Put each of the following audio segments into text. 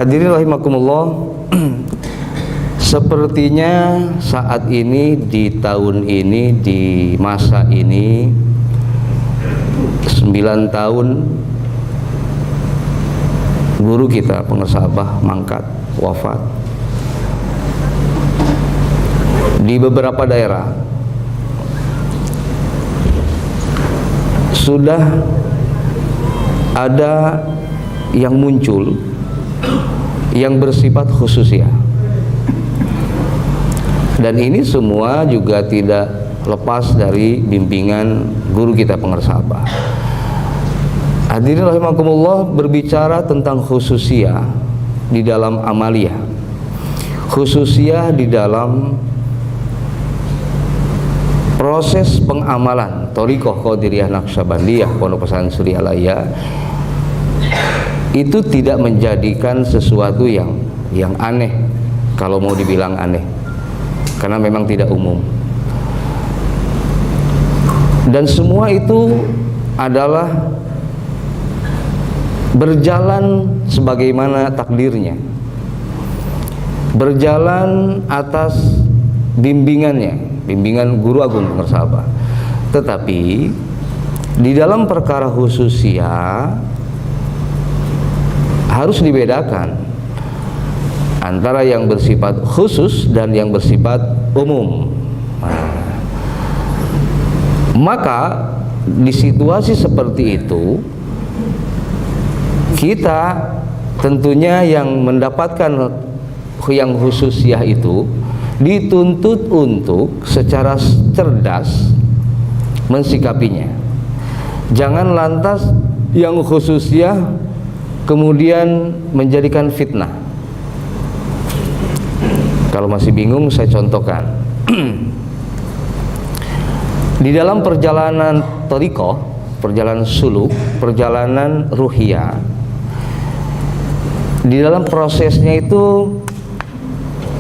Hadirin rahimakumullah, sepertinya saat ini, di tahun ini, di masa ini, 9 tahun guru kita pengesabah mangkat, wafat. Di beberapa daerah sudah ada yang muncul yang bersifat khususiyah, dan ini semua juga tidak lepas dari bimbingan guru kita pengesabah. Hadirin rahimakumullah, berbicara tentang khususiyah di dalam amaliyah, khususiyah di dalam proses pengamalan Thariqah Qadiriyah Naqsyabandiyah Pondok Pesantren Suria Laya, itu tidak menjadikan sesuatu yang aneh, kalau mau dibilang aneh, karena memang tidak umum. Dan semua itu adalah berjalan sebagaimana takdirnya, berjalan atas bimbingannya, bimbingan Guru Agung Pengesabah. Tetapi di dalam perkara khususiyah harus dibedakan antara yang bersifat khusus dan yang bersifat umum. Maka di situasi seperti itu, kita tentunya yang mendapatkan yang khususiyah itu dituntut untuk secara cerdas mensikapinya. Jangan lantas yang khususiyah kemudian menjadikan fitnah. Kalau masih bingung, saya contohkan. Di dalam perjalanan thariqah, perjalanan suluk, perjalanan ruhiyah, di dalam prosesnya itu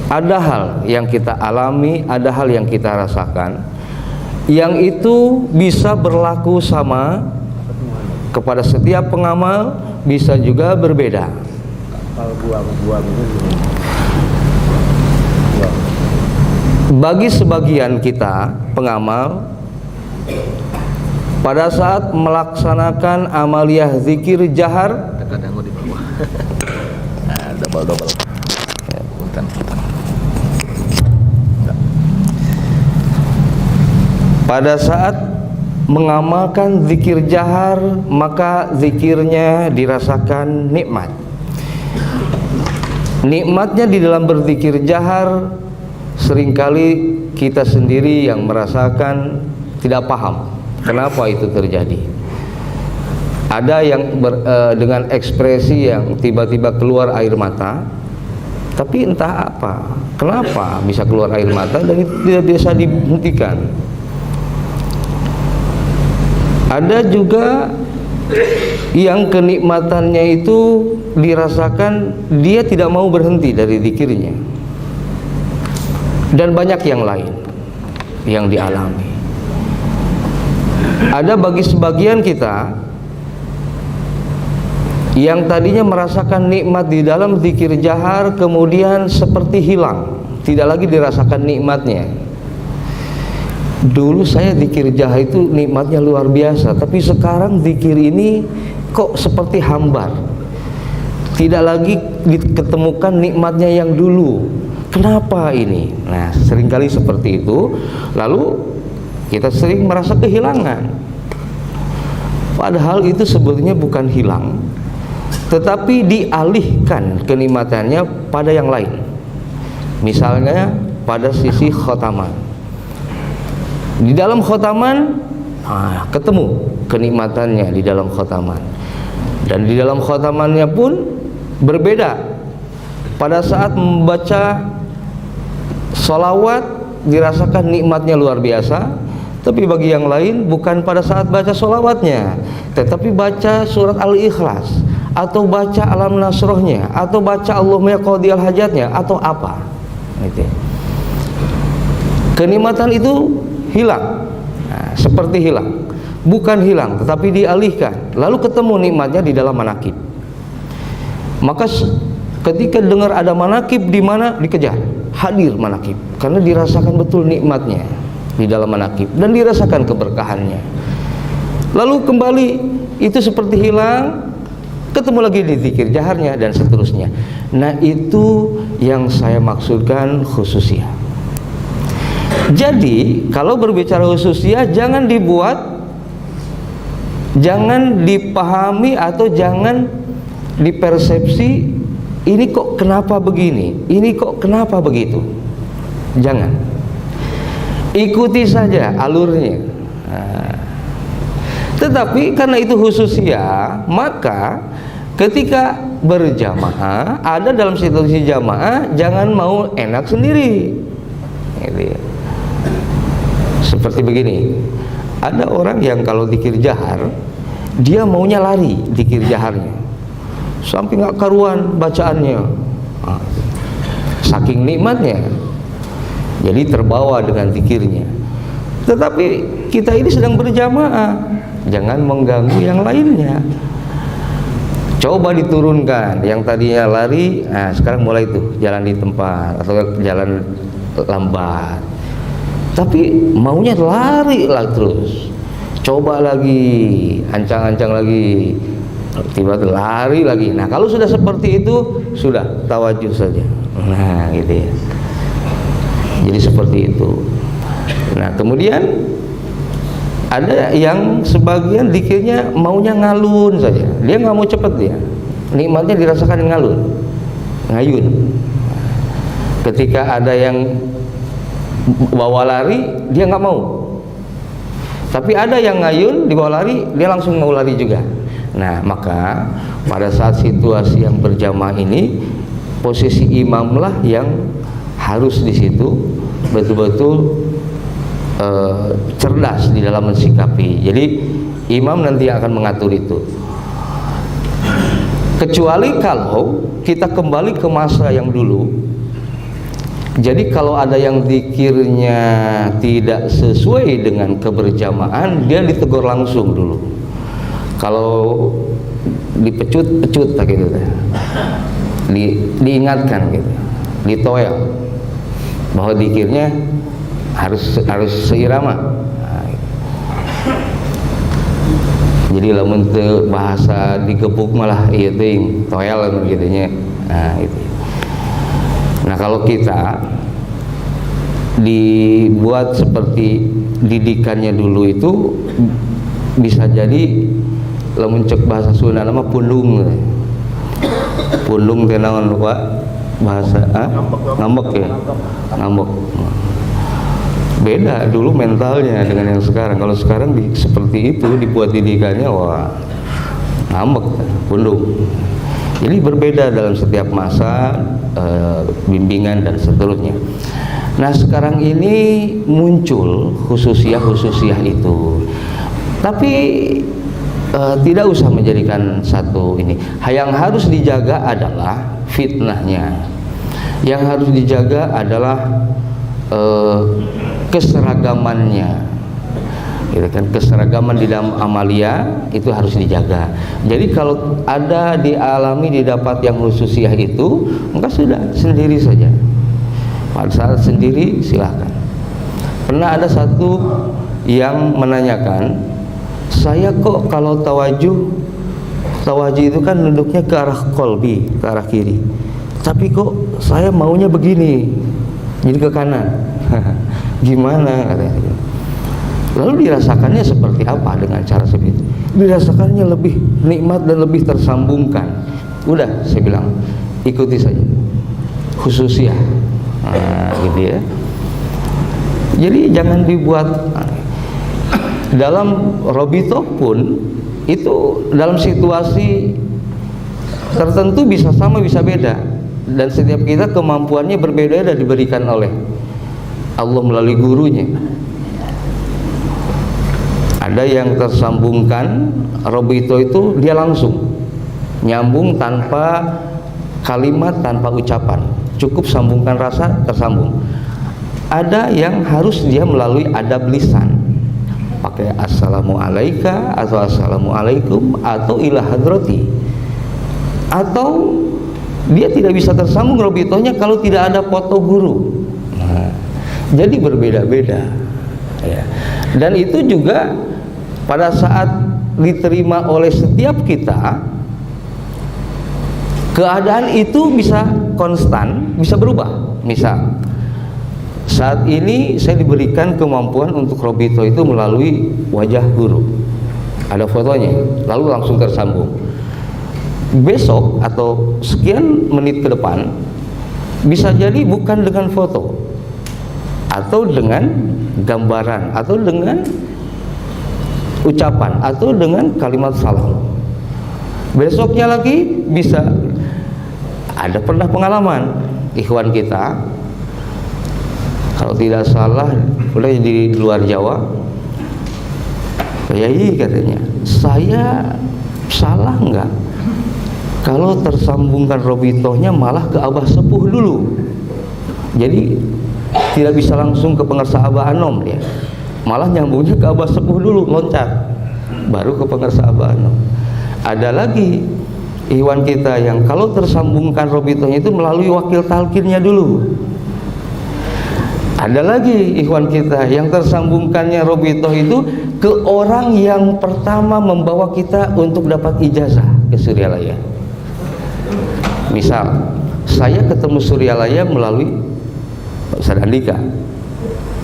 ada hal yang kita alami, ada hal yang kita rasakan, yang itu bisa berlaku sama kepada setiap pengamal, bisa juga berbeda. Bagi sebagian kita pengamal, pada saat melaksanakan amaliyah zikir jahar, pada saat mengamalkan zikir jahar, maka zikirnya dirasakan nikmat. Nikmatnya di dalam berzikir jahar, seringkali kita sendiri yang merasakan tidak paham kenapa itu terjadi. Ada yang dengan ekspresi yang tiba-tiba keluar air mata, tapi entah apa, kenapa bisa keluar air mata dan itu tidak bisa dihentikan. Ada juga yang kenikmatannya itu dirasakan, dia tidak mau berhenti dari zikirnya, dan banyak yang lain yang dialami. Ada bagi sebagian kita yang tadinya merasakan nikmat di dalam zikir jahar, kemudian seperti hilang, tidak lagi dirasakan nikmatnya. Dulu saya zikir jahar itu nikmatnya luar biasa, tapi sekarang zikir ini kok seperti hambar, tidak lagi diketemukan nikmatnya yang dulu. Kenapa ini? Nah, seringkali seperti itu. Lalu kita sering merasa kehilangan, padahal itu sebetulnya bukan hilang, tetapi dialihkan kenikmatannya pada yang lain. Misalnya pada sisi khotaman. Di dalam khotaman, ketemu kenikmatannya di dalam khotaman, dan di dalam khotamannya pun berbeda. Pada saat membaca sholawat dirasakan nikmatnya luar biasa, tapi bagi yang lain bukan pada saat baca sholawatnya, tetapi baca surat Al-Ikhlas, atau baca Alam Nasrohnya, atau baca Allahumma qadiyal hajatnya, atau apa. Kenikmatan itu hilang, seperti hilang, bukan hilang tetapi dialihkan, lalu ketemu nikmatnya di dalam manakib. Maka ketika dengar ada manakib di mana dikejar, hadir manakib, karena dirasakan betul nikmatnya di dalam manakib dan dirasakan keberkahannya. Lalu kembali itu seperti hilang, ketemu lagi di zikir jaharnya dan seterusnya. Nah, itu yang saya maksudkan khususiyah. Jadi kalau berbicara khususiyah, jangan dipahami atau jangan dipersepsi, ini kok kenapa begini, ini kok kenapa begitu. Jangan, ikuti saja alurnya. Tetapi karena itu khususiyah, maka ketika berjamaah, ada dalam situasi jamaah, jangan mau enak sendiri. Seperti begini, ada orang yang kalau zikir jahar, dia maunya lari zikir jaharnya, sampai nggak karuan bacaannya, saking nikmatnya, jadi terbawa dengan zikirnya. Tetapi kita ini sedang berjamaah, jangan mengganggu yang lainnya. Coba diturunkan, yang tadinya lari, nah sekarang mulai tuh jalan di tempat atau jalan lambat, tapi maunya lari lah terus. Coba lagi, ancang-ancang lagi, tiba-tiba lari lagi. Nah, kalau sudah seperti itu, sudah tawajuh saja. Nah, gitu ya. Jadi seperti itu. Nah, kemudian ada yang sebagian zikirnya maunya ngalun saja. Dia nggak mau cepat dia. Nikmatnya dirasakan ngalun, ngayun. Ketika ada yang bawa lari, dia nggak mau. Tapi ada yang ngayun dibawa lari, dia langsung mau lari juga. Nah, maka pada saat situasi yang berjamaah ini, posisi imamlah yang harus di situ betul-betul cerdas di dalam mensikapi. Jadi imam nanti akan mengatur itu. Kecuali kalau kita kembali ke masa yang dulu. Jadi kalau ada yang zikirnya tidak sesuai dengan keberjamahan, dia ditegur langsung dulu. Kalau dipecut-pecut gitu, diingatkan gitu, ditoel bahwa zikirnya harus seirama. Nah, gitu. Jadi lamun bahasa digebuk malah ieu teh toel gitunya. Nah, itu. Nah, kalau kita dibuat seperti didikannya dulu itu, bisa jadi lamun cek bahasa Sunda nama pundung. Pundung teh naon Pak? Bahasa ngambek ya. Ngambek. Beda dulu mentalnya dengan yang sekarang. Kalau sekarang seperti itu dibuat didikannya, wah ngambek, pundung. Jadi berbeda dalam setiap masa, bimbingan dan seterusnya. Nah, sekarang ini muncul khususiyah itu, tapi tidak usah menjadikan satu ini. Yang harus dijaga adalah fitnahnya. Yang harus dijaga adalah keseragamannya. Gitu kan, keseragaman di dalam amalia itu harus dijaga. Jadi kalau ada dialami didapat yang khususiyah itu, maka sudah sendiri saja. Pada saat sendiri silahkan. Pernah ada satu yang menanyakan, saya kok kalau tawajuh itu kan duduknya ke arah kolbi, ke arah kiri, tapi kok saya maunya begini, jadi ke kanan. Gimana katanya? Lalu dirasakannya seperti apa dengan cara seperti itu? Dirasakannya lebih nikmat dan lebih tersambungkan. Udah, saya bilang ikuti saja, khususiyah. Nah, gitu ya. Jadi jangan dibuat. Dalam robito pun itu dalam situasi tertentu bisa sama bisa beda, dan setiap kita kemampuannya berbeda dan diberikan oleh Allah melalui gurunya. Ada yang tersambungkan robito itu dia langsung nyambung tanpa kalimat, tanpa ucapan, cukup sambungkan rasa tersambung. Ada yang harus dia melalui adab lisan, pakai assalamualaikum atau assalamualaikum atau ila hadrati, atau dia tidak bisa tersambung robitohnya kalau tidak ada foto guru. Nah, jadi berbeda-beda ya. Dan itu juga pada saat diterima oleh setiap kita, keadaan itu bisa konstan, bisa berubah. Misal saat ini saya diberikan kemampuan untuk robito itu melalui wajah guru, ada fotonya, lalu langsung tersambung. Besok atau sekian menit ke depan bisa jadi bukan dengan foto, atau dengan gambaran, atau dengan ucapan, atau dengan kalimat salam. Besoknya lagi bisa ada pernah pengalaman ikhwan kita, kalau tidak salah udah di luar Jawa, Yai katanya, saya salah enggak kalau tersambungkan robitohnya malah ke Abah Sepuh dulu? Jadi tidak bisa langsung ke pengersa Abah Anom, dia malah nyambungnya ke Abah Sepuh dulu, loncat baru ke pengersa Abah Anom. Ada lagi ikhwan kita yang kalau tersambungkan robitohnya itu melalui wakil talkinnya dulu. Ada lagi ikhwan kita yang tersambungkannya robitoh itu ke orang yang pertama membawa kita untuk dapat ijazah ke Suryalaya. Misal saya ketemu Suryalaya melalui Ustaz Andika,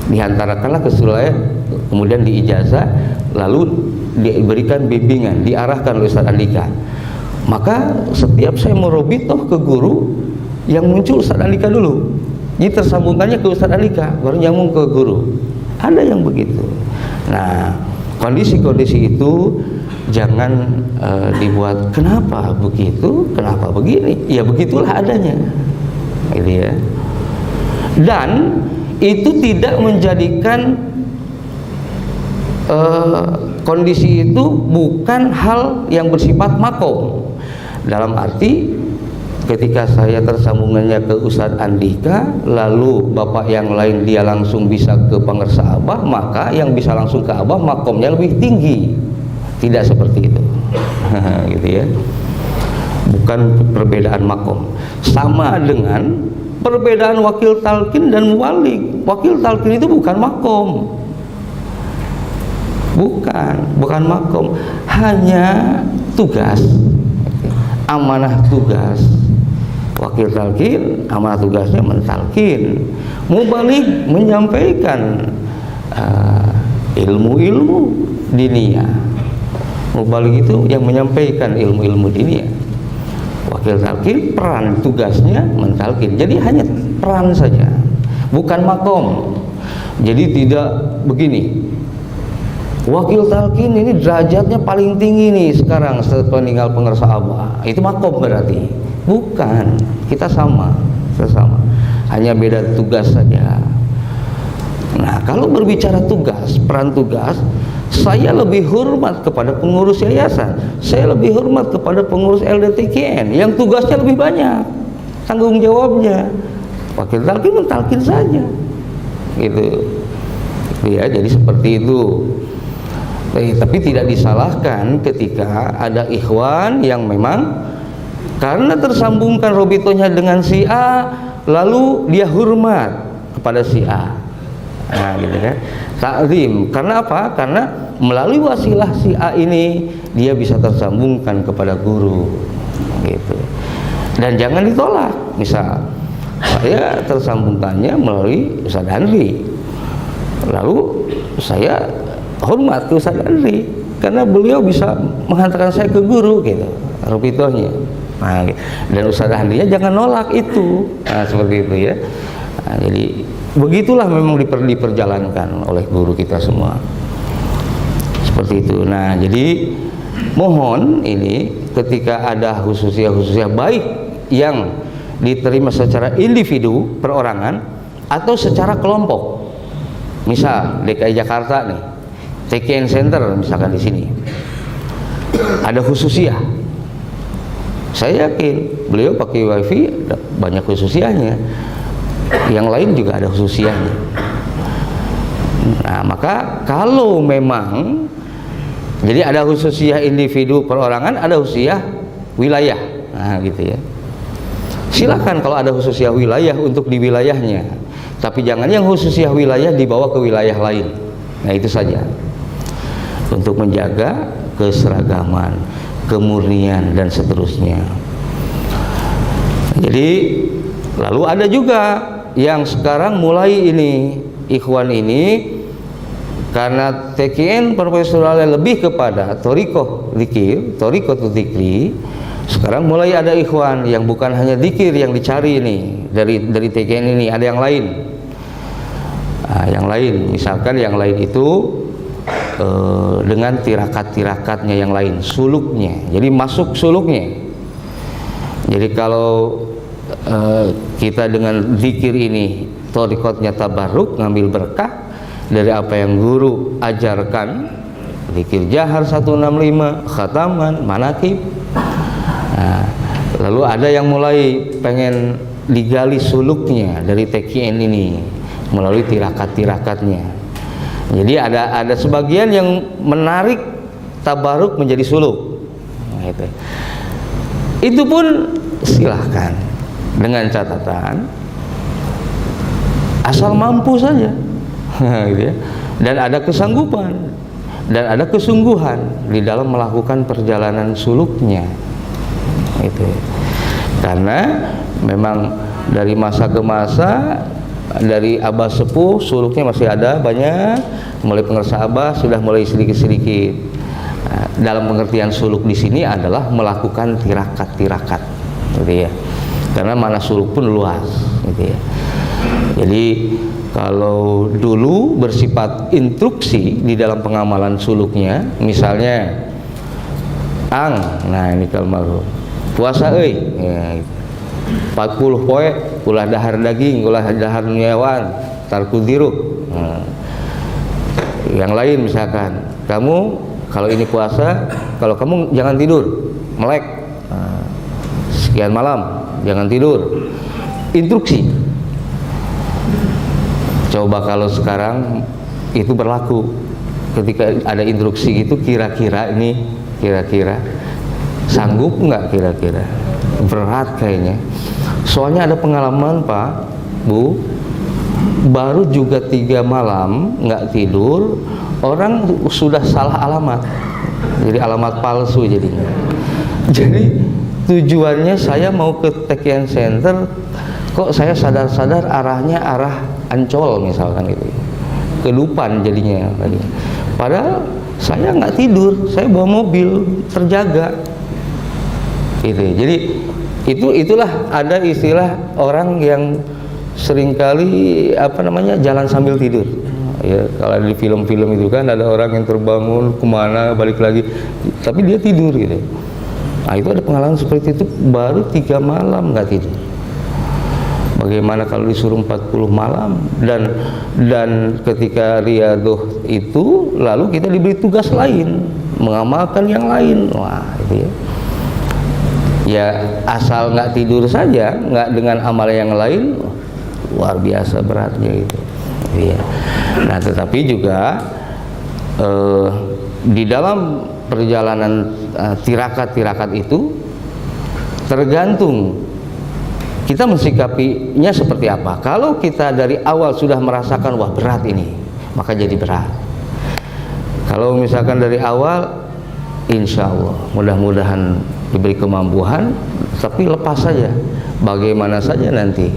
dihantarkanlah ke Suryalaya, kemudian diijazah, lalu diberikan bimbingan, diarahkan oleh Ustaz Andika. Maka setiap saya merobitoh ke guru, yang muncul Ustaz Andika dulu. Jadi tersambungkannya ke Ustaz Andika, baru nyambung ke guru. Ada yang begitu. Nah, kondisi-kondisi itu jangan dibuat kenapa begitu, kenapa begini. Ya begitulah adanya, gitu ya. Dan itu tidak menjadikan kondisi itu bukan hal yang bersifat makom. Dalam arti ketika saya tersambungannya ke Ustadz Andika, lalu bapak yang lain dia langsung bisa ke pengersa Abah, maka yang bisa langsung ke Abah makomnya lebih tinggi. Tidak seperti itu. Gitu ya. Bukan perbedaan makom. Sama dengan perbedaan wakil talqin dan muwalik. Wakil talqin itu bukan makom. Bukan makom, hanya tugas, amanah tugas. Wakil talqin, amanah tugasnya mentalqin, mubalik menyampaikan ilmu-ilmu diniyah. Mubalik itu yang menyampaikan ilmu-ilmu diniyah. Wakil talqin peran tugasnya mentalqin. Jadi hanya peran saja, bukan makom. Jadi tidak begini. Wakil talqin ini derajatnya paling tinggi nih sekarang setelah meninggal pengersa Abah. Itu makom berarti. Bukan, kita sama. Hanya beda tugas saja. Nah, kalau berbicara tugas, peran tugas, saya lebih hormat kepada pengurus yayasan. Saya lebih hormat kepada pengurus LDTKN yang tugasnya lebih banyak, tanggung jawabnya. Wakil talqin mentalqin saja. Gitu. Ya, jadi seperti itu. Tapi tidak disalahkan ketika ada ikhwan yang memang karena tersambungkan robitonya dengan si A, lalu dia hormat kepada si A. Nah, gitu kan. Ta'zim. Karena apa? Karena melalui wasilah si A ini dia bisa tersambungkan kepada guru. Gitu. Dan jangan ditolak. Misal saya tersambungkannya melalui Ustaz Andri, lalu saya hormat ke Ustaz Andri karena beliau bisa menghantarkan saya ke guru gitu, robitohnya. Nah, dan Ustaz Andrinya jangan nolak itu. Nah, seperti itu ya. Nah, jadi begitulah memang diperjalankan oleh guru kita semua. Seperti itu. Nah, jadi mohon ini ketika ada khususiyah baik yang diterima secara individu perorangan atau secara kelompok. Misal DKI Jakarta nih, TKN Center misalkan di sini ada khususiyah, saya yakin beliau pakai wifi banyak khususiyahnya, yang lain juga ada khususiyahnya. Nah, maka kalau memang jadi ada khususiyah individu perorangan, ada khususiyah wilayah, nah gitu ya. Silakan kalau ada khususiyah wilayah untuk di wilayahnya, tapi jangan yang khususiyah wilayah dibawa ke wilayah lain. Nah itu saja, untuk menjaga keseragaman, kemurnian dan seterusnya. Jadi lalu ada juga yang sekarang mulai ini ikhwan ini, karena TKN profesionalnya lebih kepada torikoh zikir, torikoh dzikri. Sekarang mulai ada ikhwan yang bukan hanya zikir yang dicari ini dari TKN ini, ada yang lain. Nah, yang lain, misalkan yang lain itu dengan tirakat-tirakatnya yang lain, suluknya. Jadi masuk suluknya. Jadi kalau kita dengan zikir ini torikotnya tabarruk, ngambil berkah dari apa yang guru ajarkan, zikir jahar 165, khataman, manakib. Nah, lalu ada yang mulai pengen digali suluknya dari TKN ini melalui tirakat-tirakatnya. Jadi ada sebagian yang menarik tabarruk menjadi suluk. Nah, itu pun silahkan, dengan catatan asal mampu saja. Gitu ya. Dan ada kesanggupan dan ada kesungguhan di dalam melakukan perjalanan suluknya. Itu karena memang dari masa ke masa, dari abah sepuh suluknya masih ada banyak, mulai pengersa abah sudah mulai sedikit-sedikit. Nah, dalam pengertian suluk di sini adalah melakukan tirakat-tirakat, gitu ya. Karena mana suluk pun luas, gitu ya. Jadi kalau dulu bersifat instruksi di dalam pengamalan suluknya, misalnya nah ini kalmaru puasa ya, 40 poe ulah dahar daging, ulah dahar nyawan, tarkudiruk. Nah, yang lain misalkan kamu kalau ini puasa, kalau kamu jangan tidur melek, sekian malam jangan tidur, instruksi. Coba kalau sekarang itu berlaku, ketika ada instruksi itu kira-kira sanggup nggak, kira-kira berat kayaknya. Soalnya ada pengalaman Pak Bu, baru juga 3 malam nggak tidur, orang sudah salah alamat, jadi alamat palsu jadinya. Jadi tujuannya saya mau ke TKN Center, kok saya sadar-sadar arahnya arah Ancol misalkan itu, kelupan jadinya tadi. Padahal saya nggak tidur, saya bawa mobil terjaga. Gitu. Jadi itulah ada istilah orang yang seringkali jalan sambil tidur. Ya, kalau di film-film itu kan ada orang yang terbangun kemana balik lagi, tapi dia tidur gitu. Nah itu ada pengalaman seperti itu, baru 3 malam nggak tidur. Bagaimana kalau disuruh 40 malam dan ketika riadoh itu lalu kita diberi tugas lain, mengamalkan yang lain. Wah itu ya. Ya asal nggak tidur saja, nggak dengan amal yang lain, luar biasa beratnya itu. Iya. Nah tetapi juga di dalam perjalanan tirakat-tirakat itu tergantung kita mensikapinya seperti apa. Kalau kita dari awal sudah merasakan wah berat ini, maka jadi berat. Kalau misalkan dari awal, insya Allah mudah-mudahan diberi kemampuan, tapi lepas saja, bagaimana saja nanti.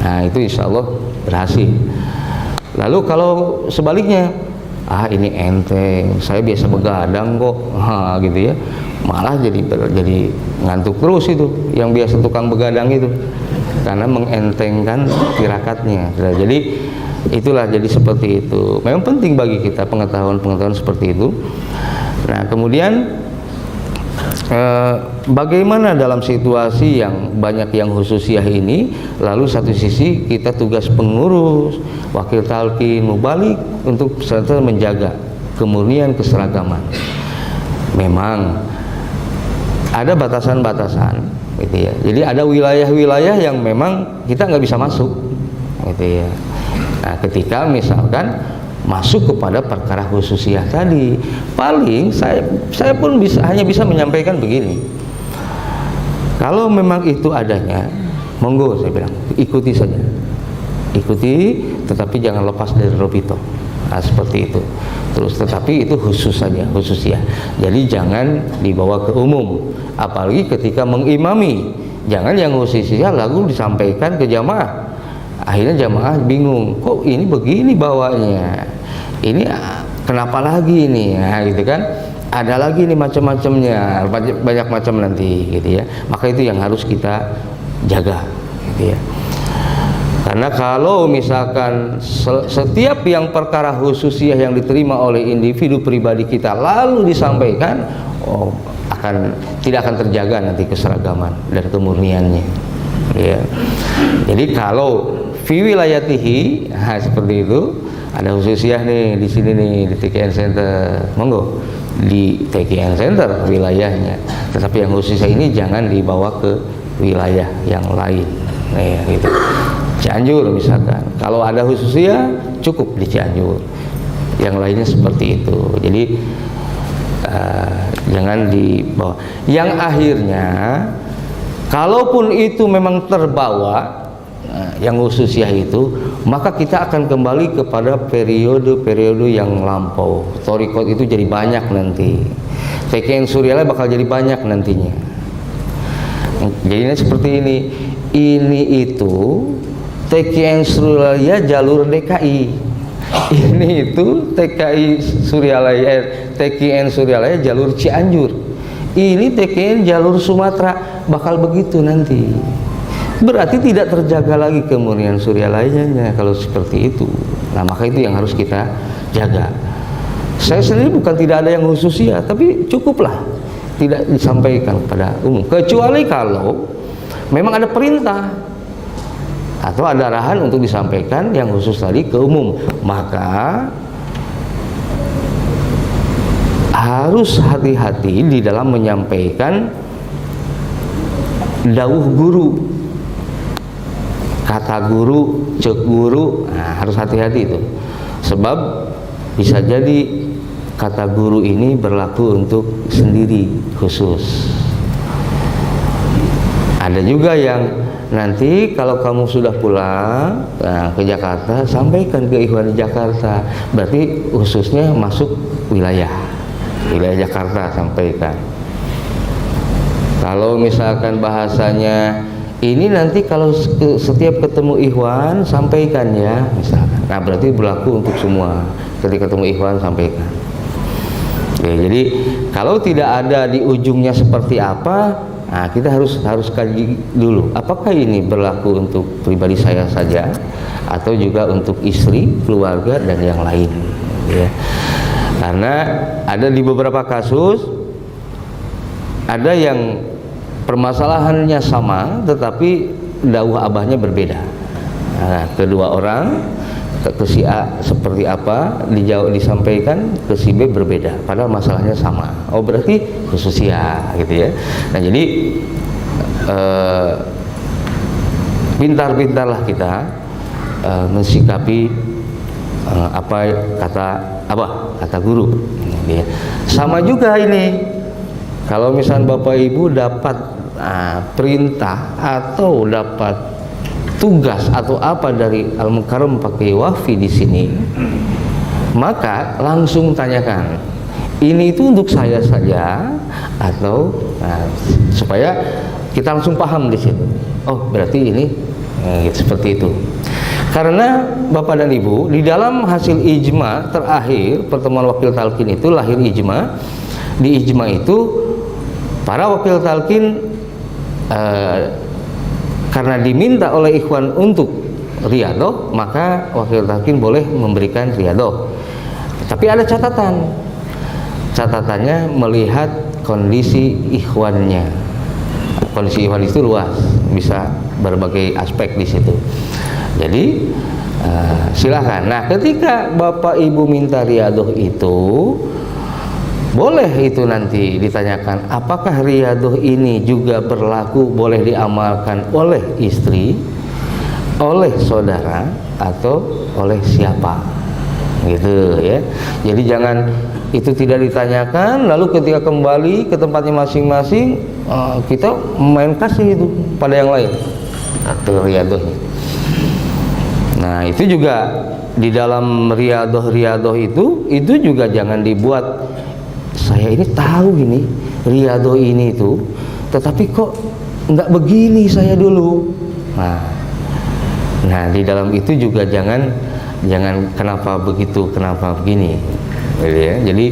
Nah itu insya Allah berhasil. Lalu kalau sebaliknya, ini enteng, saya biasa begadang kok, gitu ya, malah jadi ngantuk terus itu, yang biasa tukang begadang itu, karena mengentengkan tirakatnya. Nah, jadi itulah, jadi seperti itu. Memang penting bagi kita pengetahuan seperti itu. Nah kemudian bagaimana dalam situasi yang banyak yang khususiyah ini, lalu satu sisi kita tugas pengurus, wakil talqin, mubalik untuk serta menjaga kemurnian keseragaman. Memang ada batasan-batasan, gitu ya. Jadi ada wilayah-wilayah yang memang kita nggak bisa masuk, gitu ya. Nah, ketika misalkan masuk kepada perkara khususiyah tadi, paling saya pun hanya bisa menyampaikan begini. Kalau memang itu adanya, monggo saya bilang, ikuti saja, ikuti, tetapi jangan lepas dari Robito. Nah, seperti itu. Terus tetapi itu khusus saja, khusus ya. Jadi jangan dibawa ke umum, apalagi ketika mengimami. Jangan yang khususnya lalu disampaikan ke jamaah. Akhirnya jamaah bingung, kok ini begini bawanya. Ini kenapa lagi ini? Nah, gitu kan. Ada lagi nih macam-macamnya, banyak macam nanti gitu ya. Maka itu yang harus kita jaga gitu ya. Karena kalau misalkan setiap yang perkara khususiyah yang diterima oleh individu pribadi kita lalu disampaikan, tidak akan terjaga nanti keseragaman dan kemurniannya. Ya. Jadi kalau fi wilayatihi, seperti itu, ada khususiyah nih di sini nih di TKN Center, monggo di TKN Center wilayahnya. Tetapi yang khususiyah ini jangan dibawa ke wilayah yang lain. Nah, gitu. Cianjur misalkan, kalau ada khususnya cukup di Cianjur, yang lainnya seperti itu. Jadi jangan dibawa. Yang akhirnya, kalaupun itu memang terbawa, yang khususnya itu, maka kita akan kembali kepada periode-periode yang lampau. Thorikot itu jadi banyak nanti. TKN Suryalaya bakal jadi banyak nantinya. Jadinya seperti ini. Ini itu TKN Suryalaya jalur DKI. Ini itu TKN Suryalaya jalur Cianjur. Ini TKN jalur Sumatera, bakal begitu nanti. Berarti tidak terjaga lagi kemurnian Suryalayanya kalau seperti itu. Nah, maka itu yang harus kita jaga. Saya sendiri bukan tidak ada yang khusus ya, tapi cukuplah tidak disampaikan kepada umum. Kecuali kalau memang ada perintah atau ada arahan untuk disampaikan yang khusus tadi ke umum, maka harus hati-hati di dalam menyampaikan dawuh guru, kata guru, cek guru. Nah, harus hati-hati itu, sebab bisa jadi kata guru ini berlaku untuk sendiri khusus. Ada juga yang nanti kalau kamu sudah pulang ke Jakarta, sampaikan ke Ikhwan di Jakarta, berarti khususnya masuk wilayah Jakarta, sampaikan. Kalau misalkan bahasanya ini nanti kalau setiap ketemu Ikhwan sampaikan ya, misalkan. Nah, berarti berlaku untuk semua. Ketika ketemu Ikhwan sampaikan. Oke, jadi kalau tidak ada di ujungnya seperti apa, nah, kita harus kaji dulu, apakah ini berlaku untuk pribadi saya saja atau juga untuk istri, keluarga, dan yang lain ya. Karena ada di beberapa kasus ada yang permasalahannya sama tetapi dawuh abahnya berbeda. Nah, kedua orang, ke si A seperti apa disampaikan, ke si B berbeda, padahal masalahnya sama. Oh, berarti khususnya gitu ya. Nah, jadi pintar-pintarlah kita mensikapi apa kata guru ya. Sama juga ini, kalau misalnya Bapak Ibu dapat perintah atau dapat tugas atau apa dari Al-Mukarram pakai wafi di sini, maka langsung tanyakan, ini itu untuk saya saja atau supaya kita langsung paham di situ. Oh, berarti ini seperti itu. Karena Bapak dan Ibu, di dalam hasil ijma terakhir pertemuan wakil talqin itu lahir ijma. Di ijma itu para wakil talqin karena diminta oleh ikhwan untuk riyadhah, maka wakil talqin boleh memberikan riyadhah. Tapi ada catatan. Catatannya melihat kondisi ikhwannya. Kondisi ikhwan itu luas, bisa berbagai aspek di situ. Jadi silahkan. Nah, ketika Bapak Ibu minta riyadhah itu, boleh itu nanti ditanyakan, apakah riyadhah ini juga berlaku, boleh diamalkan oleh istri, oleh saudara, atau oleh siapa, gitu ya. Jadi jangan itu tidak ditanyakan, lalu ketika kembali ke tempatnya masing-masing kita main kasih itu pada yang lain. atau riyadohnya. Nah itu juga di dalam riyadoh itu juga jangan dibuat, saya ini tahu ini riyadoh ini itu, tetapi kok nggak begini saya dulu. Nah di dalam itu juga jangan kenapa begitu, kenapa begini, gitu ya. Jadi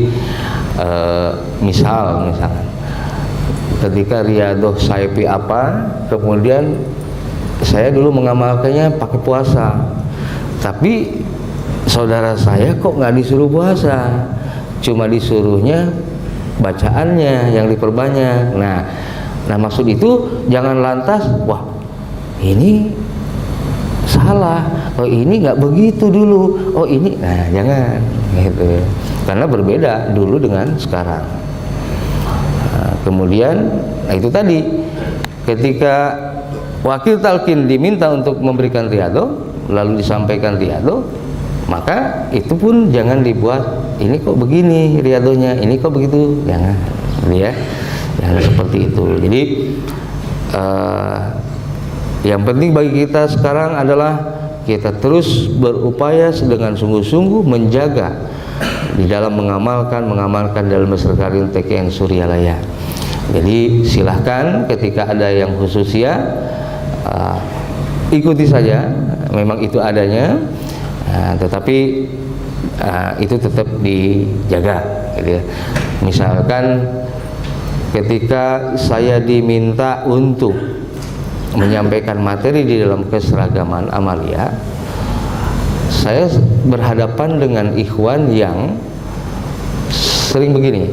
misalkan ketika riyadoh saypi apa, kemudian saya dulu mengamalkannya pakai puasa, tapi saudara saya kok nggak disuruh puasa, cuma disuruhnya bacaannya yang diperbanyak. Nah maksud itu jangan lantas, wah ini salah, oh ini nggak begitu dulu, oh ini, nah jangan gitu, karena berbeda dulu dengan sekarang. Kemudian itu tadi, ketika wakil talqin diminta untuk memberikan riyadoh lalu disampaikan riyadoh, maka itu pun jangan dibuat ini kok begini riyadohnya, ini kok begitu, jangan, ya, jangan seperti itu. Jadi yang penting bagi kita sekarang adalah kita terus berupaya dengan sungguh-sungguh menjaga di dalam mengamalkan dalam Besarkarin TKN Suryalaya. Jadi silahkan ketika ada yang khususia ikuti saja, memang itu adanya, tetapi itu tetap dijaga, gitu ya. Misalkan ketika saya diminta untuk menyampaikan materi di dalam keseragaman amalia, saya berhadapan dengan ikhwan yang sering begini,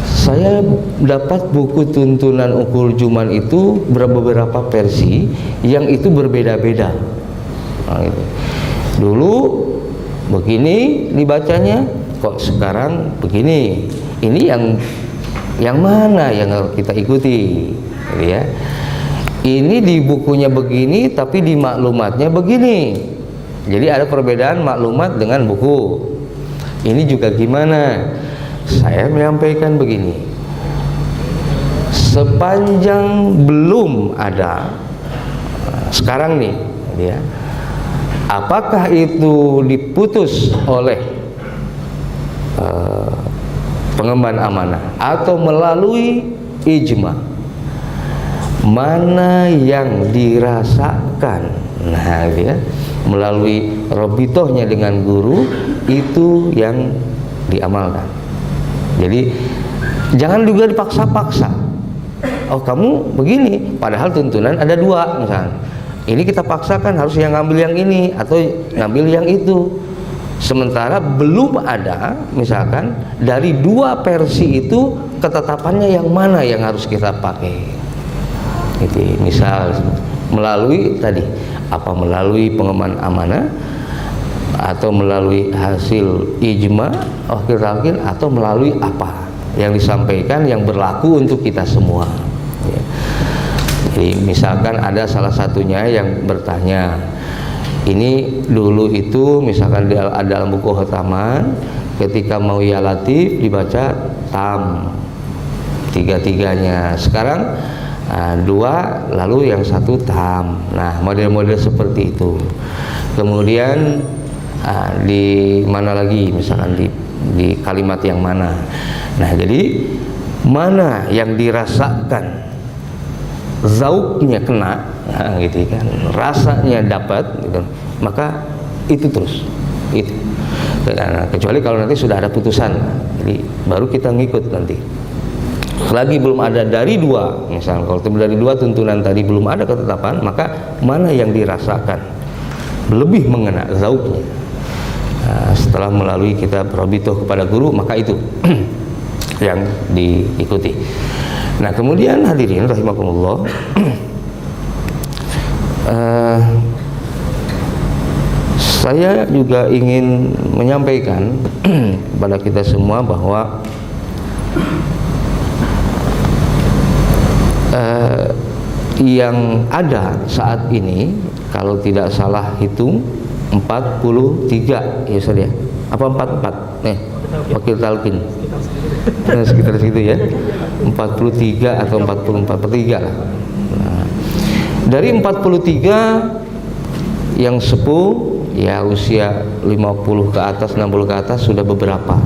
saya dapat buku tuntunan Ukul Juman itu beberapa versi yang itu berbeda-beda. Gitu. Dulu begini dibacanya, kok sekarang begini. Ini yang mana yang harus kita ikuti, gitu ya. Ini di bukunya begini, tapi di maklumatnya begini. Jadi ada perbedaan maklumat dengan buku. Ini juga gimana? Saya menyampaikan begini, sepanjang belum ada sekarang nih, ya, apakah itu diputus oleh pengemban amanah atau melalui ijma, mana yang dirasakan, nah ya, melalui robitohnya dengan guru, itu yang diamalkan. Jadi jangan juga dipaksa-paksa, oh kamu begini, padahal tuntunan ada dua misalnya, ini kita paksakan harus yang ngambil yang ini atau ngambil yang itu, sementara belum ada misalkan dari dua versi itu ketetapannya yang mana yang harus kita pakai. Itu misal melalui tadi apa, melalui pengemban amanah atau melalui hasil ijma wakil talqin, atau melalui apa yang disampaikan yang berlaku untuk kita semua, ya. Jadi misalkan ada salah satunya yang bertanya, ini dulu itu misalkan dalam buku khotaman ketika mau ya latif dibaca tam tiga-tiganya, sekarang dua lalu yang satu tam. Nah model-model seperti itu. Kemudian di mana lagi misalkan di kalimat yang mana. Nah jadi mana yang dirasakan zauknya kena, nah, gitu kan, rasanya dapat, gitu, maka itu terus itu. Nah, kecuali kalau nanti sudah ada putusan, jadi baru kita ngikut nanti. Selagi belum ada dari dua, misalnya kalau dari dua tuntunan tadi belum ada ketetapan, maka mana yang dirasakan lebih mengena zauknya, setelah melalui kita berobitoh kepada guru, maka itu yang diikuti. Nah kemudian hadirin rahimakumullah, saya juga ingin menyampaikan kepada kita semua bahwa yang ada saat ini, kalau tidak salah hitung 43 ya Ustaz ya, apa 44 nih wakil talqin, sekitar segitu ya, 43 atau 44 lah. Nah, Dari 43 yang sepuh, ya usia 50 ke atas, 60 ke atas sudah beberapa.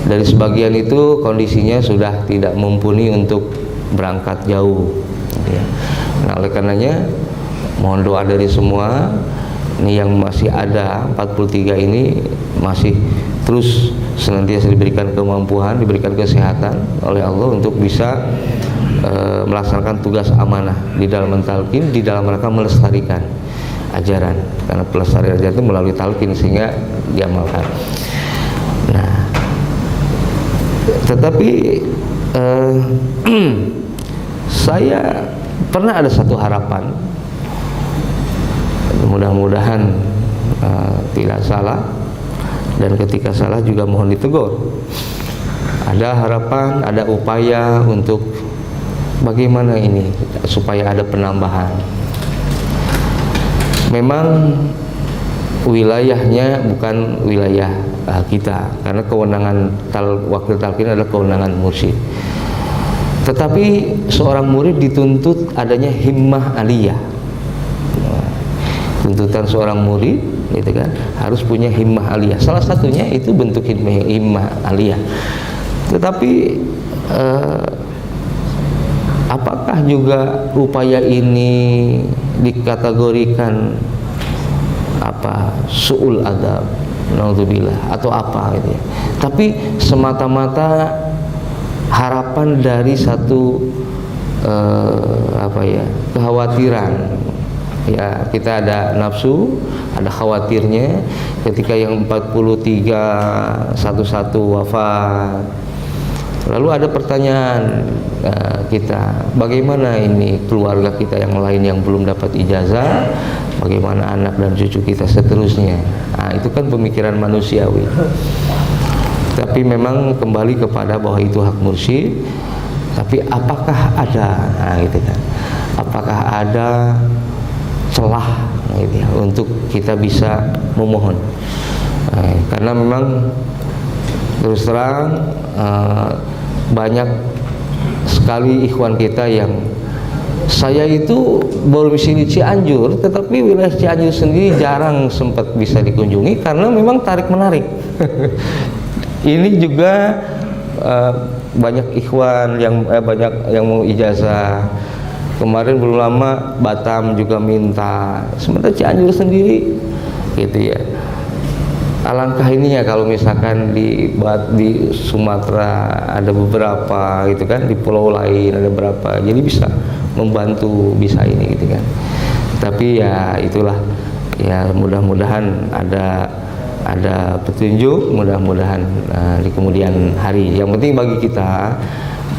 Dari sebagian itu kondisinya sudah tidak mumpuni untuk berangkat jauh, ya. Nah, oleh karenanya mohon doa dari semua. Ini yang masih ada 43 ini masih terus senantiasa diberikan kemampuan, diberikan kesehatan oleh Allah untuk bisa melaksanakan tugas amanah di dalam mentalkin, di dalam rangka melestarikan ajaran, karena pelestarian ajaran itu melalui talqin sehingga diamalkan. Nah, tetapi saya pernah ada satu harapan, mudah-mudahan tidak salah, dan ketika salah juga mohon ditegur. Ada harapan, ada upaya untuk bagaimana ini supaya ada penambahan. Memang wilayahnya bukan wilayah kita, karena kewenangan wakil talqin adalah kewenangan mursyid. Tetapi seorang murid dituntut adanya himmah aliyah. Tuntutan seorang murid, gitu kan, harus punya himmah aliyah. Salah satunya itu bentuk himmah aliyah. Tetapi apakah juga upaya ini dikategorikan su'ul adab, naudzubillah, atau apa gitu ya. Tapi semata-mata harapan dari satu kekhawatiran. Ya, kita ada nafsu, ada khawatirnya ketika yang 43 satu-satu wafat. Lalu ada pertanyaan kita, bagaimana ini keluarga kita yang lain yang belum dapat ijazah, bagaimana anak dan cucu kita seterusnya. Nah, itu kan pemikiran manusiawi. Tapi memang kembali kepada bahwa itu hak mursyid. Tapi apakah ada, gitu kan, apakah ada celah gitu ya, untuk kita bisa memohon? Karena memang terus terang banyak sekali ikhwan kita yang, saya itu berdomisili Cianjur, tetapi wilayah Cianjur sendiri jarang sempat bisa dikunjungi karena memang tarik menarik. Ini juga banyak ikhwan yang banyak yang mau ijazah. Kemarin belum lama Batam juga minta, sementara Cianjur sendiri gitu ya. Alangkah ininya kalau misalkan di Sumatera ada beberapa gitu kan, di pulau lain ada beberapa, jadi bisa membantu, bisa ini gitu kan. Tapi ya itulah, ya mudah-mudahan ada petunjuk, mudah-mudahan di kemudian hari. Yang penting bagi kita,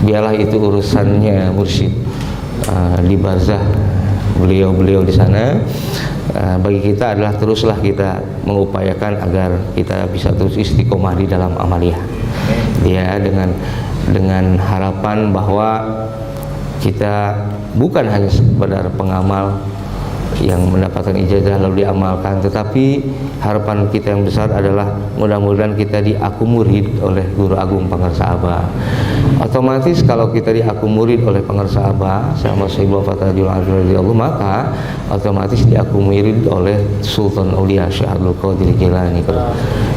biarlah itu urusannya mursyid di barzah, beliau di sana. Bagi kita adalah teruslah kita mengupayakan agar kita bisa terus istiqomah di dalam amaliyah, ya, dengan harapan bahwa kita bukan hanya sekedar pengamal yang mendapatkan ijazah lalu diamalkan, tetapi harapan kita yang besar adalah mudah-mudahan kita diakomodir oleh Guru Agung Pangarsa Abah. Otomatis kalau kita diakomodir oleh Pangarsa Abah sama Syekh Fathul Radhiyallahu, maka otomatis diakomodir oleh Sultan Aulia Syekh Abdul Qadir Jilani,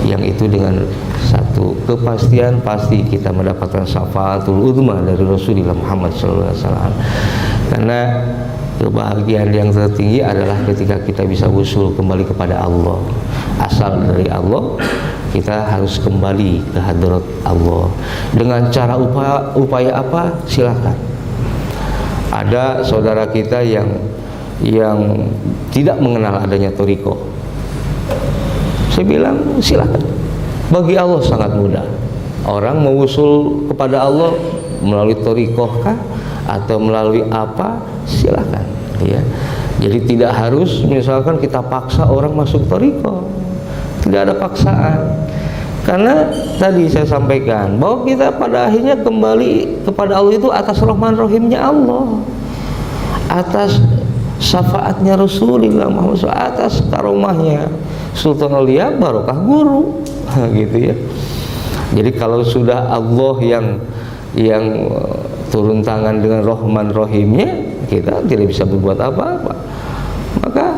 yang itu dengan satu kepastian pasti kita mendapatkan syafaatul uzma dari Rasulullah Muhammad SAW. Karena kebahagiaan yang tertinggi adalah ketika kita bisa usul kembali kepada Allah, asal dari Allah, kita harus kembali ke hadrat Allah. Dengan cara upaya apa? Silakan. Ada saudara kita yang tidak mengenal adanya thariqah. Saya bilang silakan. Bagi Allah sangat mudah. Orang mau usul kepada Allah melalui thariqah kah atau melalui apa, silakan, ya. Jadi tidak harus misalkan kita paksa orang masuk thariqah, tidak ada paksaan. Karena tadi saya sampaikan bahwa kita pada akhirnya kembali kepada Allah itu atas rahman rahimnya Allah, atas syafaatnya Rasulullah Muhammad SAW, atas karomahnya Sultan Aulia barokah guru, gitu ya. Jadi kalau sudah Allah yang turun tangan dengan rahman rahimnya, kita tidak bisa berbuat apa-apa. Maka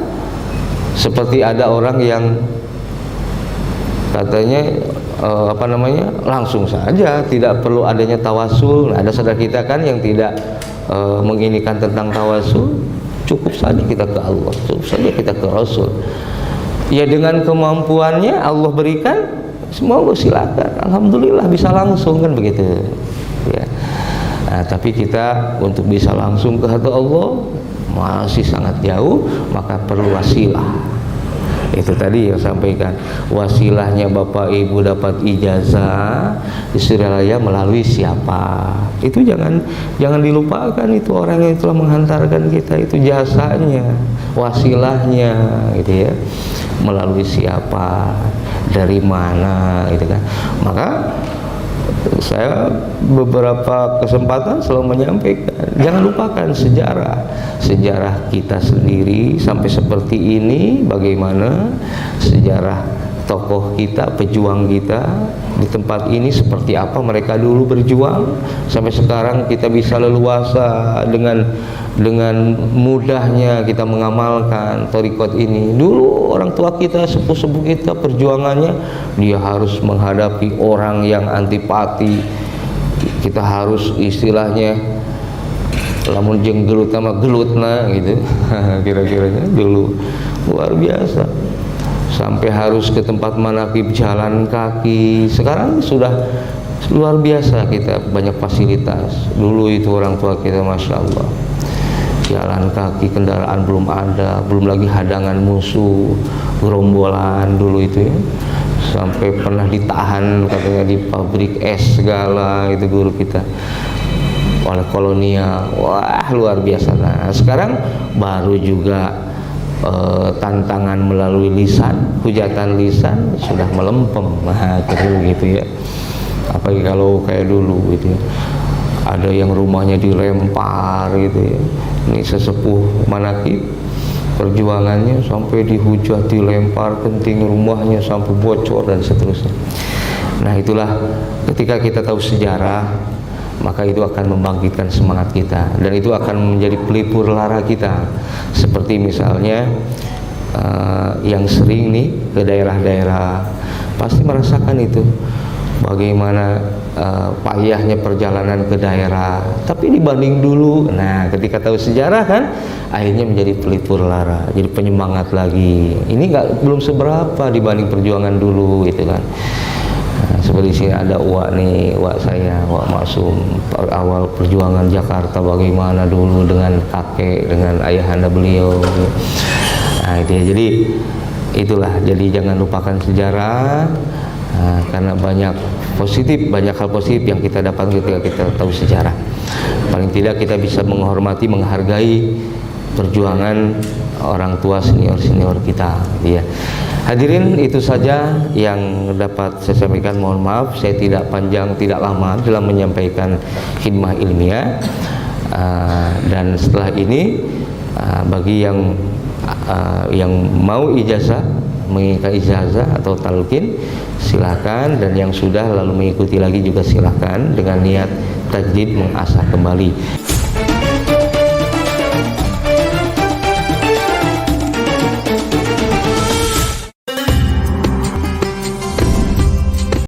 seperti ada orang yang katanya langsung saja tidak perlu adanya tawasul. Nah, ada saudara kita kan yang tidak menginikan tentang tawasul, cukup saja kita ke Allah, cukup saja kita ke Rasul. Ya dengan kemampuannya Allah berikan, semoga silakan, alhamdulillah bisa langsung kan begitu ya. Nah, tapi kita untuk bisa langsung ke hati Allah masih sangat jauh, maka perlu wasilah. Itu tadi yang sampaikan, wasilahnya Bapak Ibu dapat ijazah di Suralaya melalui siapa? Itu jangan dilupakan, itu orang yang telah menghantarkan kita, itu jasanya, wasilahnya gitu ya. Melalui siapa, dari mana gitu kan. Maka saya beberapa kesempatan selalu menyampaikan, jangan lupakan sejarah kita sendiri sampai seperti ini, bagaimana sejarah tokoh kita, pejuang kita di tempat ini, seperti apa mereka dulu berjuang sampai sekarang kita bisa leluasa dengan mudahnya kita mengamalkan thariqat ini. Dulu orang tua kita, sepuh-sepuh kita, perjuangannya dia harus menghadapi orang yang antipati, kita harus istilahnya lamun jeung gelut sama gelutna gitu kira-kiranya dulu luar biasa, sampai harus ke tempat manakib jalan kaki. Sekarang sudah luar biasa, kita banyak fasilitas. Dulu itu orang tua kita Masya Allah jalan kaki, kendaraan belum ada, belum lagi hadangan musuh, gerombolan dulu itu ya. Sampai pernah ditahan katanya di pabrik es segala itu guru kita oleh kolonial. Wah luar biasa. Nah sekarang baru juga tantangan melalui lisan, hujatan lisan sudah melempem. Nah gitu ya. Apalagi kalau kayak dulu gitu ya, ada yang rumahnya dilempar gitu ya. Ini sesepuh manakib perjuangannya sampai dihujat, dilempar genting rumahnya sampai bocor dan seterusnya. Nah itulah ketika kita tahu sejarah, maka itu akan membangkitkan semangat kita dan itu akan menjadi pelipur lara kita. Seperti misalnya yang sering nih ke daerah-daerah pasti merasakan itu, bagaimana payahnya perjalanan ke daerah, tapi dibanding dulu. Nah ketika tahu sejarah kan akhirnya menjadi pelipur lara, jadi penyemangat lagi. Ini belum seberapa dibanding perjuangan dulu gitu kan. Nah, seperti sini ada uak nih, uak saya, uak Maksum, awal perjuangan Jakarta bagaimana dulu dengan kakek, dengan ayahanda beliau. Nah itu ya, jadi itulah, jadi jangan lupakan sejarah. Nah, karena banyak hal positif yang kita dapat ketika kita tahu sejarah. Paling tidak kita bisa menghormati, menghargai perjuangan orang tua senior kita ya. Hadirin, itu saja yang dapat saya sampaikan. Mohon maaf saya tidak panjang, tidak lama dalam menyampaikan khidmah ilmiah. Dan setelah ini bagi yang mau ijazah, menginginkan ijazah atau talqin, silakan, dan yang sudah lalu mengikuti lagi juga silakan dengan niat tajdid, mengasah kembali.